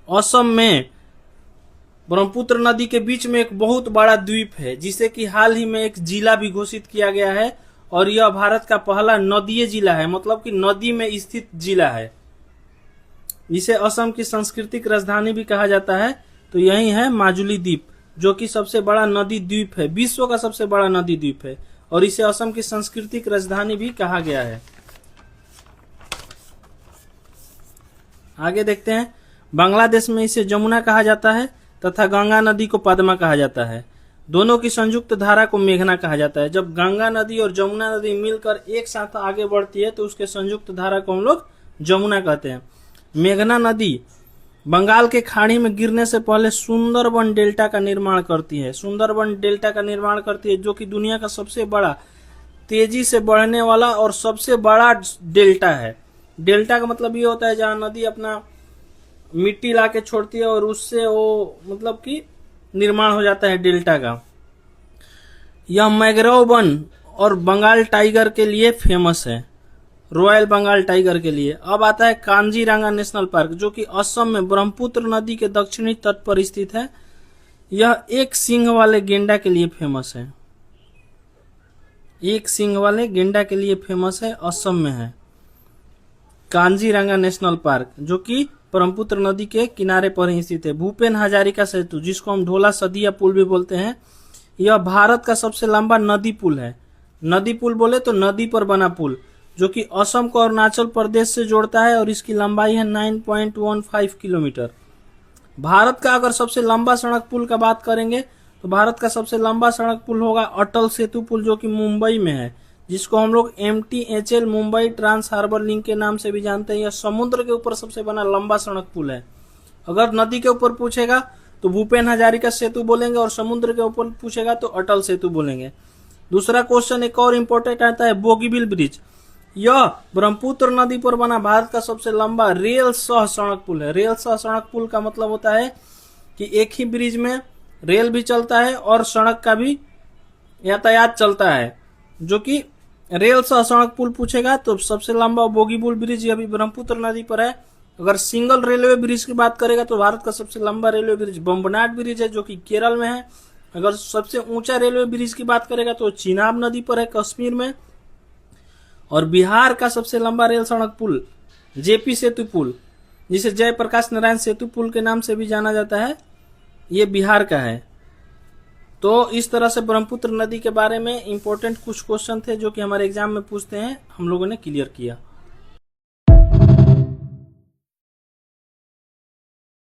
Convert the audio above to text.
असम में ब्रह्मपुत्र नदी के बीच में एक बहुत बड़ा द्वीप है जिसे कि हाल ही में एक जिला भी घोषित किया गया है और यह भारत का पहला नदीय जिला है, मतलब कि नदी में स्थित जिला है। इसे असम की सांस्कृतिक राजधानी भी कहा जाता है। तो यही है माजुली द्वीप, जो कि सबसे बड़ा नदी द्वीप है, विश्व का सबसे बड़ा नदी द्वीप है और इसे असम की सांस्कृतिक राजधानी भी कहा गया है। आगे देखते हैं, बांग्लादेश में इसे जमुना कहा जाता है तथा गंगा नदी को पद्मा कहा जाता है। दोनों की संयुक्त धारा को मेघना कहा जाता है। जब गंगा नदी और जमुना नदी मिलकर एक साथ आगे बढ़ती है तो उसके संयुक्त धारा को हम लोग जमुना कहते हैं। मेघना नदी बंगाल के खाड़ी में गिरने से पहले सुंदरबन डेल्टा का निर्माण करती है। सुंदरबन डेल्टा का निर्माण करती है, जो कि दुनिया का सबसे बड़ा, तेजी से बढ़ने वाला और सबसे बड़ा डेल्टा है। डेल्टा का मतलब ये होता है जहां नदी अपना मिट्टी ला के छोड़ती है और उससे वो मतलब कि निर्माण हो जाता है डेल्टा का। यह मैंग्रोव वन और बंगाल टाइगर के लिए फेमस है, रॉयल बंगाल टाइगर के लिए। अब आता है कांजीरंगा नेशनल पार्क, जो कि असम में ब्रह्मपुत्र नदी के दक्षिणी तट पर स्थित है। यह एक सींग वाले गेंडा के लिए फेमस है। एक सींग वाले गेंडा के लिए फेमस है, असम में है कांजीरंगा नेशनल पार्क, जो कि ब्रह्मपुत्र नदी के किनारे पर ही स्थित है। भूपेन हजारिका सेतु, जिसको हम ढोला सदिया पुल भी बोलते हैं, यह भारत का सबसे लंबा नदी पुल है। नदी पुल बोले तो नदी पर बना पुल, जो कि असम को अरुणाचल प्रदेश से जोड़ता है और इसकी लंबाई है 9.15 किलोमीटर। भारत का अगर सबसे लंबा सड़क पुल का बात करेंगे तो भारत का सबसे लंबा सड़क पुल होगा अटल सेतु पुल, जो कि मुंबई में है, जिसको हम लोग MTHL Mumbai Trans Harbour Link के नाम से भी जानते हैं। यह समुद्र के ऊपर सबसे बना लंबा सड़क पुल है। अगर नदी के ऊपर पूछेगा तो भूपेन हजारिका सेतु बोलेंगे और समुद्र के ऊपर पूछेगा तो अटल सेतु बोलेंगे। दूसरा क्वेश्चन एक और इम्पोर्टेंट आता है, बोगीबिल ब्रिज। यह ब्रह्मपुत्र नदी पर बना भारत का सबसे लंबा रेल सह सड़क पुल है। रेल सह सड़क पुल का मतलब होता है कि एक ही ब्रिज में रेल भी चलता है और सड़क का भी यातायात चलता है। जो कि रेल सह सड़क पुल पूछेगा तो सबसे लंबा बोगीबिल ब्रिज यह भी ब्रह्मपुत्र नदी पर है। अगर सिंगल रेलवे ब्रिज की बात करेगा तो भारत का सबसे लंबा रेलवे ब्रिज बम्बनाड ब्रिज है, जो कि केरल में है। अगर सबसे ऊंचा रेलवे ब्रिज की बात करेगा तो चिनाब नदी पर है, कश्मीर में। और बिहार का सबसे लंबा रेल सड़क पुल JP सेतु पुल, जिसे जयप्रकाश नारायण सेतु पुल के नाम से भी जाना जाता है, ये बिहार का है। तो इस तरह से ब्रह्मपुत्र नदी के बारे में इंपॉर्टेंट कुछ क्वेश्चन थे जो कि हमारे एग्जाम में पूछते हैं, हम लोगों ने क्लियर किया।